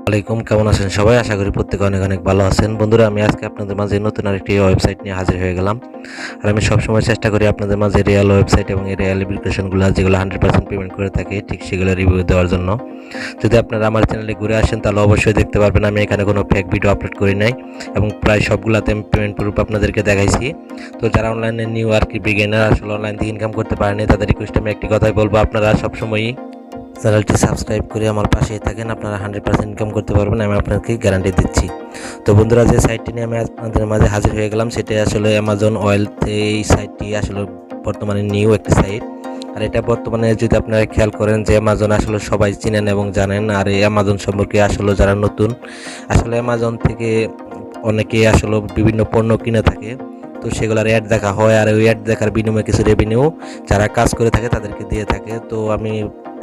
আলাইকুম, কেমন আছেন সবাই? আশা করি প্রত্যেকে অনেক অনেক ভালো আছেন। বন্ধুরা, আমি আজকে আপনাদের মাঝে নতুন আরেকটি ওয়েবসাইট নিয়ে হাজির হয়ে গেলাম। আর আমি সবসময় চেষ্টা করি আপনাদের মাঝে রিয়েল ওয়েবসাইট এবং এই রিয়েল অ্যাপ্লিকেশনগুলো যেগুলো 100% পেমেন্ট করে থাকে ঠিক সেগুলো রিভিউ দেওয়ার জন্য। যদি আপনারা আমার চ্যানেলে ঘুরে আসেন তাহলে অবশ্যই দেখতে পারবেন আমি এখানে কোনো ফেক ভিডিও আপলোড করি নাই এবং প্রায় সবগুলোতে আমি পেমেন্ট প্রুফ আপনাদেরকে দেখাইছি। তো যারা অনলাইনে নিউ আর কি বিগিনার, আসলে অনলাইন থেকে ইনকাম করতে পারেনি, তাদের রিকোয়েস্ট আমি একটি কথাই বলবো, আপনারা সবসময়ই চ্যানেলটি সাবস্ক্রাইব করে আমার পাশেই থাকেন। আপনারা 100% ইনকাম করতে পারবেন, আমি আপনাকে গ্যারান্টি দিচ্ছি। তো বন্ধুরা, যে সাইটটি নিয়ে আমি আপনাদের মাঝে হাজির হয়ে গেলাম সেটি আসলে অ্যামাজন ওয়েল। এই সাইটটি আসলে বর্তমানে নিউ একটি সাইট। আর এটা বর্তমানে যদি আপনারা খেয়াল করেন যে অ্যামাজন আসলে সবাই চিনেন এবং জানেন। আর এই অ্যামাজন সম্পর্কে আসলে যারা নতুন, আসলে অ্যামাজন থেকে অনেকে আসলে বিভিন্ন পণ্য কিনে থাকে, তো সেগুলোর অ্যাড দেখা হয় আর ওই অ্যাড দেখার বিনিময়ে কিছু রেভিনিউ যারা কাজ করে থাকে তাদেরকে দিয়ে থাকে। তো আমি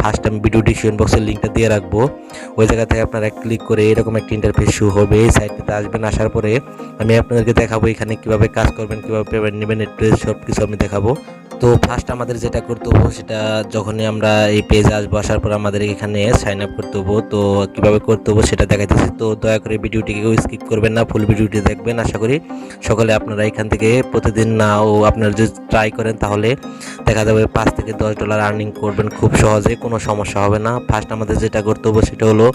ফার্স্ট টাইম ভিডিও ডিসক্রিপশন বক্সের লিঙ্কটা দিয়ে রাখবো, ওই জায়গা থেকে আপনারা ক্লিক করে এরকম একটা ইন্টারফেস শো হবে। এই সাইটটাতে আসবেন, আসার পরে আমি আপনাদেরকে দেখাবো এখানে কিভাবে কাজ করবেন, কিভাবে পেমেন্ট নেবেন, সব কিছু আমি দেখাবো। তো ফার্স্ট আমাদের যেটা করতে হবো সেটা, যখনই আমরা এই পেজে আসবো, আসার পর আমাদের এখানে সাইন আপ করতে হবো। তো কিভাবে করতে হবো সেটা দেখাইতেছি। তো দয়া করে ভিডিওটিকে কেউ স্কিপ করবেন না, ফুল ভিডিওটি দেখবেন। আশা করি সকলে আপনারা এখান থেকে প্রতিদিন নাও আপনারা যদি ট্রাই করেন তাহলে দেখা যাবে $5 থেকে $10 আর্নিং করবেন খুব সহজে, কোনো সমস্যা হবে না। ফার্স্ট আমাদের যেটা করতে হবে সেটা হলো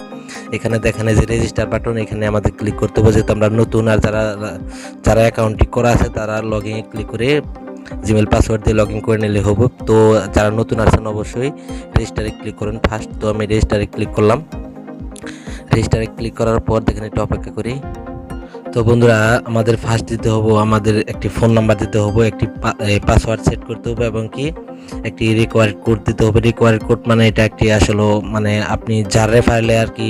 এখানে দেখেন যে রেজিস্টার বাটন, এখানে আমাদের ক্লিক করতে হবে, যেহেতু আমরা নতুন। আর যারা অ্যাকাউন্টটি করা আছে তারা লগ ইনে ক্লিক করে জিমেল পাসওয়ার্ড দিয়ে লগ ইন করে নিলে হবে। তো যারা নতুন আছেন অবশ্যই রেজিস্টারে ক্লিক করুন ফার্স্ট। তো আমি রেজিস্টারে ক্লিক করলাম। রেজিস্টারে ক্লিক করার পর দেখেন একটু অপেক্ষা করি। তো বন্ধুরা, আমাদের ফার্স্ট দিতে হবে, আমাদের একটি ফোন নাম্বার দিতে হবে, একটি পাসওয়ার্ড সেট করতে হবে এবং কি একটি রিকোয়ার্ড কোড দিতে হবে। রিকোয়ার্ড কোড মানে এটা একটি আসলে মানে আপনি যার রেফারেলে আর কি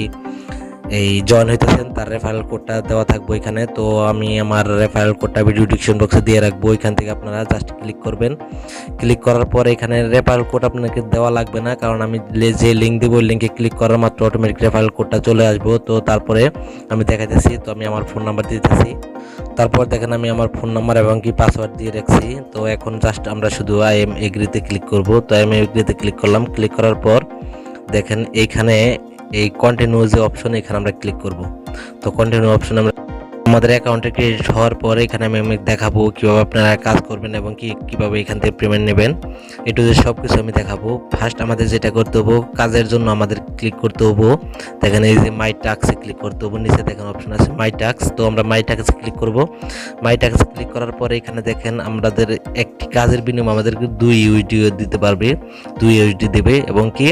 এই জয়েন হইতেছেন তার রেফারেল কোডটা দেওয়া থাকবে এখানে। তো আমি আমার রেফারেল কোডটা ভিডিও ডিসক্রিপশন বক্সে দিয়ে রাখবো, ওইখান থেকে আপনারা জাস্ট ক্লিক করবেন। ক্লিক করার পর এখানে রেফারেল কোড আপনাকে দেওয়া লাগবে না, কারণ আমি যে লিঙ্ক দেবো ওই লিঙ্কে ক্লিক করার মাত্র অটোমেটিক রেফারেল কোডটা চলে আসবো। তো তারপরে আমি দেখাইতেছি। তো আমি আমার ফোন নাম্বার দিতেছি, তারপর দেখেন আমি আমার ফোন নাম্বার এবং কি পাসওয়ার্ড দিয়ে রাখছি। তো এখন জাস্ট আমরা শুধু আই এম এগ্রিতে ক্লিক করব। তো আই এম এগ্রিতে ক্লিক করলাম। ক্লিক করার পর দেখেন এইখানে এই কন্টিনিউ যে অপশন, এখানে আমরা ক্লিক করব। তো কন্টিনিউ অপশন আমরা আমাদের অ্যাকাউন্টে ক্রেডিট হওয়ার পরে এখানে আমি দেখাবো কীভাবে আপনারা কাজ করবেন এবং কীভাবে এখান থেকে পেমেন্ট নেবেন, একটু যে সব কিছু আমি দেখাবো। ফার্স্ট আমাদের যেটা করতে হবো, কাজের জন্য আমাদের ক্লিক করতে হবো। দেখেন এই যে মাই টাস্কে ক্লিক করতে হবো, নিচে দেখেন অপশন আছে মাই টাস্ক। তো আমরা মাই টাস্কে ক্লিক করব। মাই টাস্কে ক্লিক করার পরে এখানে দেখেন আমাদের একটি কাজের বিনিময়ে আমাদেরকে 2 ইউএসডি দিতে পারবে, 2 ইউএসডি দেবে এবং কি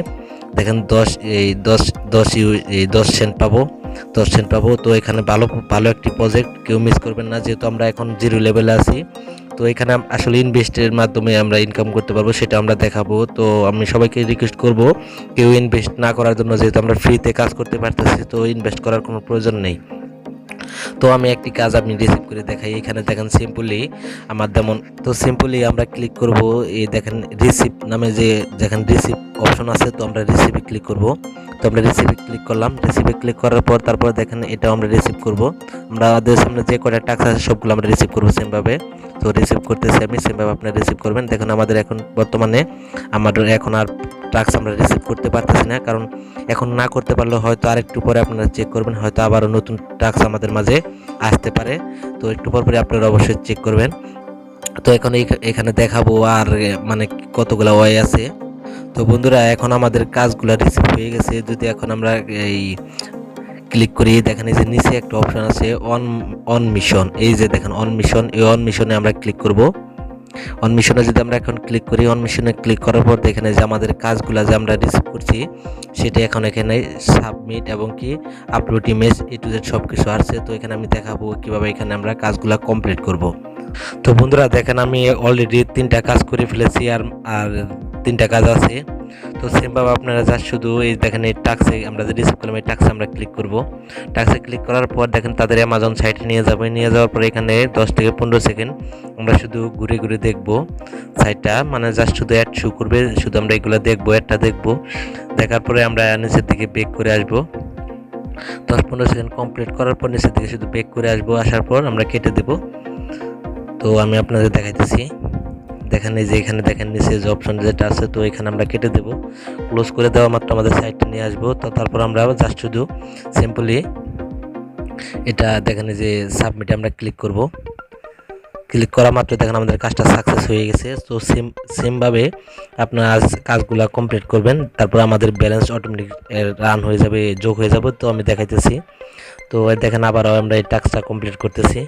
দেখেন 10 সেন্ট পাবো, 10 সেন্ট পাবো। তো এখানে ভালো ভালো একটি প্রজেক্ট, কেউ মিস করবেন না, যেহেতু আমরা এখন জিরো লেভেলে আছি। তো এখানে আসলে ইনভেস্টের মাধ্যমে আমরা ইনকাম করতে পারবো, সেটা আমরা দেখাবো। তো আমি সবাইকে রিকোয়েস্ট করব কেউ ইনভেস্ট না করার জন্য, যেহেতু আমরা ফ্রিতে কাজ করতে পারতেছি, তো ইনভেস্ট করার কোনো প্রয়োজন নেই। তো আমি একটি কাজ আমি রিসিভ করে দেখাই। এখানে দেখেন সিম্পলি আমার যেমন, তো সিম্পলি আমরা ক্লিক করব, এই দেখেন রিসিভ নামে যে দেখেন রিসিভ অপশন আছে, তো আমরা রিসিভে ক্লিক করব। তো আমরা রিসিভে ক্লিক করলাম। রিসিভে ক্লিক করার পর তারপর দেখেন এটা আমরা রিসিভ করব। আমাদের সামনে যে কটা টাস্ক আছে সবগুলো আমরা রিসিভ করবো সেমভাবে। তো রিসিভ করতেছি আমি, সেমভাবে আপনারা রিসিভ করবেন। দেখুন আমাদের এখন বর্তমানে আমাদের এখন আর টাস্ক আমরা রিসিভ করতে পারতেছি না, কারণ এখন না করতে পারলে হয়তো আরেকটু পরে আপনারা চেক করবেন, হয়তো আবারও নতুন টাস্ক আমাদের মাঝে আসতে পারে। তো একটু পর পরে আপনারা অবশ্যই চেক করবেন। তো এখন এখানে দেখাবো আর মানে কতগুলো ওয়াই আছে। তো বন্ধুরা, এখন আমাদের কাজগুলো রিসিভ হয়ে গেছে। যদি এখন আমরা এই ক্লিক করি, দেখেন এই যে নিচে একটা অপশন আছে অন মিশন, এই যে দেখেন অন মিশন, এই অন মিশনে আমরা ক্লিক করব। অন মিশনে যদি আমরা এখন ক্লিক করি, অন মিশনে ক্লিক করার পর দেখেন যে আমাদের কাজগুলো যে আমরা রিসিভ করছি সেটা এখন এখানে সাবমিট এবং কি আপলোড ইমেজ টু জেড সব কিছু আসছে। তো এখানে আমি দেখাবো কিভাবে এখানে আমরা কাজগুলো কমপ্লিট করব। তো বন্ধুরা দেখেন আমি অলরেডি 3টা কাজ করে ফেলেছি, আর 3টা কাজ আছে। তো সেমভাবে আপনারা জাস্ট শুধু এই দেখেন এই টাস্কে আমরা যে রিসিভ করলাম এই টাস্কে আমরা ক্লিক করব। টাস্কে ক্লিক করার পর দেখেন তাদের অ্যামাজন সাইটে নিয়ে যাবে। নিয়ে যাওয়ার পর এখানে 10 থেকে 15 সেকেন্ড আমরা শুধু ঘুরে ঘুরে দেখব সাইটটা, মানে জাস্ট শুধু অ্যাড শো করবে, শুধু আমরা এগুলো দেখবো, অ্যাডটা দেখবো। দেখার পরে আমরা নিচের দিকে ব্যাক করে আসবো। 10-15 সেকেন্ড কমপ্লিট করার পর নিচের দিকে শুধু ব্যাক করে আসবো, আসার পর আমরা কেটে দেব। তো আমি আপনাদের দেখাইতেছি, দেখেন এই যে এখানে দেখেন নিচে যে অপশন যেটা আছে, তো এখানে আমরা কেটে দেব। ক্লোজ করে দেওয়া মাত্র আমাদের সাইটটা নিয়ে আসবো। তো তারপর আমরা জাস্ট শুধু সিম্পলি এটা দেখেন যে সাবমিটে আমরা ক্লিক করব। ক্লিক করা মাত্র দেখেন আমাদের কাজটা সাকসেস হয়ে গেছে। তো সেমভাবে আপনারা কাজগুলো কমপ্লিট করবেন, তারপর আমাদের ব্যালেন্স অটোমেটিক রান হয়ে যাবে, যোগ হয়ে যাবে। তো আমি দেখাইতেছি। তো দেখেন আবারও আমরা এই টাস্কটা কমপ্লিট করতেছি।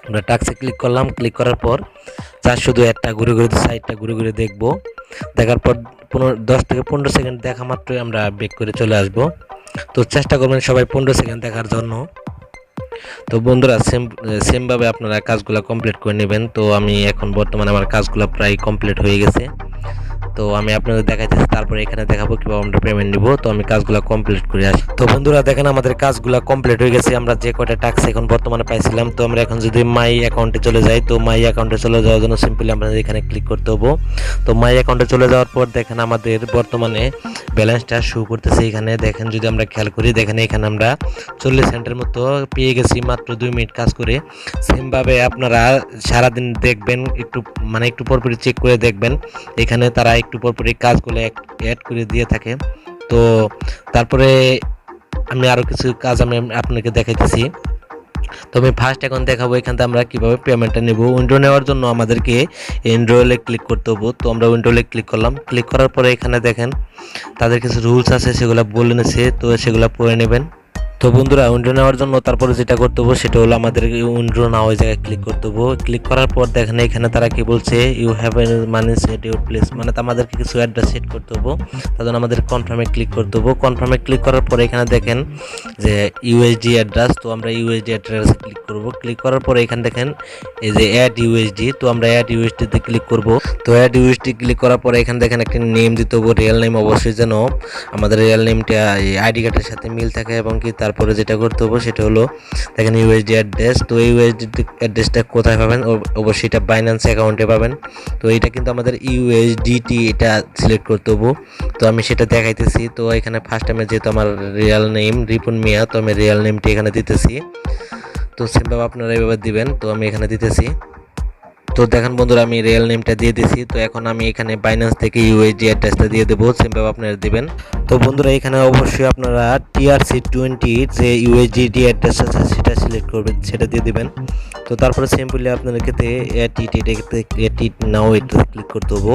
আমরা টাস্কে ক্লিক করলাম। ক্লিক করার পর যা শুধু একটা ঘুরে ঘুরে সাইডটা ঘুরে ঘুরে দেখবো। দেখার পর 10 থেকে 15 সেকেন্ড দেখা মাত্রই আমরা ব্যাক করে চলে আসব। তো চেষ্টা করবেন সবাই 15 সেকেন্ড দেখার জন্য। তো বন্ধুরা সেমভাবে আপনারা কাজগুলো কমপ্লিট করে নেবেন। তো আমি এখন বর্তমানে আমার কাজগুলো প্রায় কমপ্লিট হয়ে গেছে। তো আমি আপনাদের দেখাইতেছি, তারপরে এখানে দেখাবো কিভাবে আমরা পেমেন্ট নিব। তো আমি কাজগুলো কমপ্লিট করে আসি। তো বন্ধুরা দেখেন আমাদের কাজগুলো কমপ্লিট হয়ে গেছে। আমরা যে কয়টা টাস্ক এখন বর্তমানে পাইছিলাম, তো আমরা এখন যদি মাই অ্যাকাউন্টে চলে যাই, তো মাই অ্যাকাউন্টে চলে যাওয়ার জন্য সিম্পলি আমরা এখানে ক্লিক করতে হবো। তো মাই অ্যাকাউন্টে চলে যাওয়ার পর দেখেন আমাদের বর্তমানে ব্যালেন্সটা শো করতেছে। এখানে দেখেন যদি আমরা খেয়াল করি, দেখেন এখানে আমরা 40 সেন্টের মতো পেয়ে গেছি মাত্র 2 মিনিট কাজ করে। সেমভাবে আপনারা সারাদিন দেখবেন, একটু পরপরই চেক করে দেখবেন, এখানে তারা একটু পরপরই কাজগুলো অ্যাড করে দিয়ে থাকে। তো তারপরে আমি আরও কিছু কাজ আমি আপনাকে দেখাইতেছি। তো আমি ফার্স্ট এখন দেখাবো এখান থেকে আমরা কীভাবে পেমেন্টটা নেব। উইন্ডো নেওয়ার জন্য আমাদেরকে উইন্ডোলে ক্লিক করতে হবো। তো আমরা উইন্ডোলে ক্লিক করলাম। ক্লিক করার পরে এখানে দেখেন তাদের কিছু রুলস আছে, সেগুলো বলে নিছে। তো সেগুলো পড়ে নেবেন। তো বন্ধুরা উইন্ডো নেওয়ার জন্য তারপরে যেটা করতে হবে সেটা হলো আমাদের উইন্ডো না ওই জায়গায় ক্লিক করতে হবে। ক্লিক করার পর দেখেন এখানে তারা কি বলছে, you have a money set your place, মানে আমাদেরকে কিছু অ্যাড্রেস সেট করতে হবে। তার জন্য আমাদের কনফার্মে ক্লিক করতে হবে। কনফার্মে ক্লিক করার পরে এখানে দেখেন যে ইউএসডি অ্যাড্রেস, তো আমরা ইউএসডি অ্যাড্রেসে ক্লিক করব। ক্লিক করার পরে এখানে দেখেন এই যে অ্যাড ইউএসডি, তো আমরা অ্যাড ইউএসডিতে ক্লিক করব। তো অ্যাড ইউএসডি ক্লিক করার পরে এখানে দেখেন একটা নেম দিতে হবে, রিয়েল নেম অবশ্যই যেন আমাদের রিয়েল নেমটা আইডি কার্ডের সাথে মিল থাকে। এবং কি তারপরে যেটা করতে হবে সেটা হলো দেখেন ইউএসডি অ্যাড্রেস। তো এই ইউএসডি অ্যাড্রেসটা কোথায় পাবেন, অবশ্যই এটা বাইন্যান্স অ্যাকাউন্টে পাবেন। তো এটা কিন্তু আমাদের ইউএসডিটি এটা সিলেক্ট করতে হবে। তো আমি সেটা দেখাইতেছি। তো এখানে ফার্স্ট টাইমে যেহেতু আমার রিয়েল নেম রিপন মিয়া, তো আমি রিয়েল নেমটি এখানে দিতেছি। তো সেমভাবে আপনারা এইভাবে দিবেন। তো আমি এখানে দিতেছি। তো দেখেন বন্ধুরা আমি রিয়েল নেমটা দিয়ে দিছি। তো এখন আমি এখানে বাইন্যান্স থেকে ইউএসডি অ্যাড্রেসটা দিয়ে দেবো, সেমভাবে আপনারা দিবেন। তো বন্ধুরা এখানে অবশ্যই আপনারা TRC20 যে ইউএসডি অ্যাড্রেস আছে সেটা সিলেক্ট করবেন, সেটা দিয়ে দিবেন। তো তারপরে সিম্পলি আপনাদেরকে এটিট নাও এটাতে ক্লিক করতে হবো।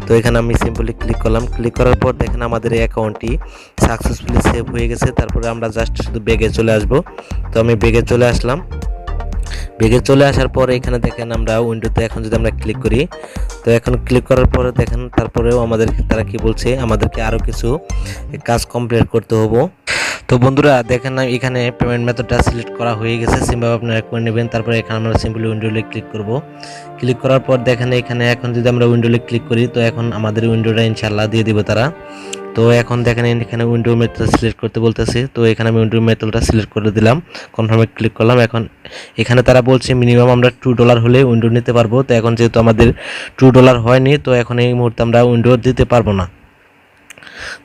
তো এখানে আমি সিম্পলি ক্লিক করলাম। ক্লিক করার পর দেখেন আমাদের এই অ্যাকাউন্টটি সাকসেসফুলি সেভ হয়ে গেছে। তারপরে আমরা জাস্ট শুধু ব্যাগে চলে আসবো। তো আমি ব্যাগে চলে আসলাম। ব্যাগে চলে আসার পরে এখানে দেখেন আমরা উইন্ডোতে এখন যদি আমরা ক্লিক করি, তো এখন ক্লিক করার পরে দেখেন তারপরেও আমাদেরকে তারা কি বলছে, আমাদেরকে আরও কিছু কাজ কমপ্লিট করতে হবে। তো বন্ধুরা দেখেন না এখানে পেমেন্ট মেথডটা সিলেক্ট করা হয়ে গেছে, সিম্পলি আপনারা করে নেবেন। তারপরে এখানে আমরা সিম্পলি উইন্ডোলে ক্লিক করব। ক্লিক করার পর দেখেন এখানে এখন যদি আমরা উইন্ডোলে ক্লিক করি, তো এখন আমাদের উইন্ডোটা ইনশাআল্লাহ দিয়ে দিব তারা। তো এখন দেখেন এখানে উইন্ডো মেথড সিলেক্ট করতে বলতেছে। তো এখানে আমি উইন্ডো মেথডটা সিলেক্ট করে দিলাম, কনফার্মে ক্লিক করলাম। এখন এখানে তারা বলছে মিনিমাম আমরা $2 হলে উইন্ডো নিতে পারবো। তো এখন যেহেতু আমাদের $2 হয়নি, তো এখন এই মুহূর্তে আমরা উইন্ডো দিতে পারবো না।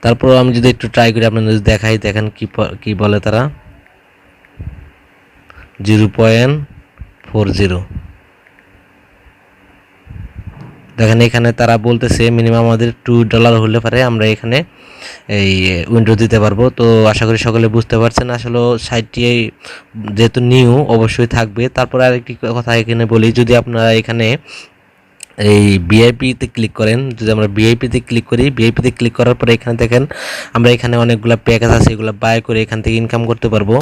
তারপর আমি যদি একটু ট্রাই করি আপনাদের যদি দেখাই, দেখেন কি বলে তারা 0.40। দেখেন এখানে তারা বলতেছে মিনিমাম আমাদের $2 হলে পারে আমরা এখানে এই উইন্ডো দিতে পারবো। তো আশা করি সকলে বুঝতে পারছেন। আসলে সাইটটি যেহেতু নিউ অবশ্যই থাকবে। তারপর আরেকটি কথা এখানে বলি, যদি আপনারা এখানে এই ভিআইপিতে ক্লিক করেন, যদি আমরা ভিআইপিতে ক্লিক করি, ভিআইপিতে ক্লিক করার পরে এখানে দেখেন আমরা এখানে অনেকগুলো প্যাকেজ আছে, এগুলো বাই করে এখান থেকে ইনকাম করতে পারবো।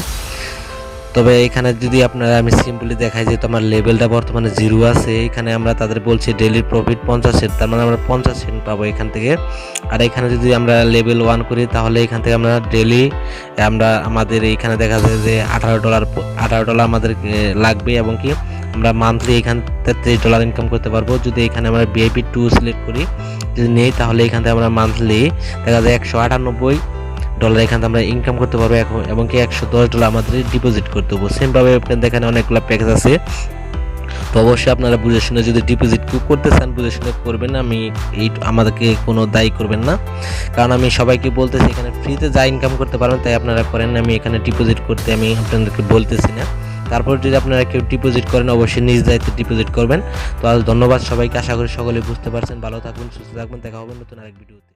তবে এখানে যদি আপনারা আমি সিম্পলি দেখাই, যেহেতু আমার লেভেলটা বর্তমানে 0 আছে, এখানে আমরা তাদের বলছি ডেইলি প্রফিট 50 সেন্ট, তার মানে আমরা 50 সেন্ট পাবো এখান থেকে। আর এখানে যদি আমরা লেভেল 1 করি, তাহলে এখান থেকে আমরা ডেইলি আমাদের এইখানে দেখা যায় যে $18 আমাদের লাগবে। এবং কি আমরা মান্থলি এখান থেকে $30 ইনকাম করতে পারবো। যদি এখানে আমরা VIP 2 সিলেক্ট করি, যদি নেই, তাহলে এখান থেকে আমরা মান্থলি দেখা যায় $198 এখান থেকে আমরা ইনকাম করতে পারবো। এবং কি $110 আমাদের ডিপোজিট করতে হবে। সেমভাবে দেখেন অনেকগুলো প্যাকেজ আছে। তো অবশ্যই আপনারা বুঝে শুনে যদি ডিপোজিট করতে চান বুঝে শুনে করবেন, আমাদেরকে কোনো দায়ী করবেন না। কারণ আমি সবাইকে বলতেছি এখানে ফ্রিতে যা ইনকাম করতে পারবেন তাই আপনারা করেন, আমি এখানে ডিপোজিট করতে আমি আপনাদেরকে বলতেছি না। তারপর যদি আপনারা কেউ ডিপোজিট করেন অবশ্যই নিজ দায়িত্বে ডিপোজিট করবেন। তো ধন্যবাদ সবাইকে, আশা করি সকলে বুঝতে পারছেন। ভালো থাকবেন, সুস্থ থাকবেন, দেখা হবে নতুন আরেক ভিডিওতে।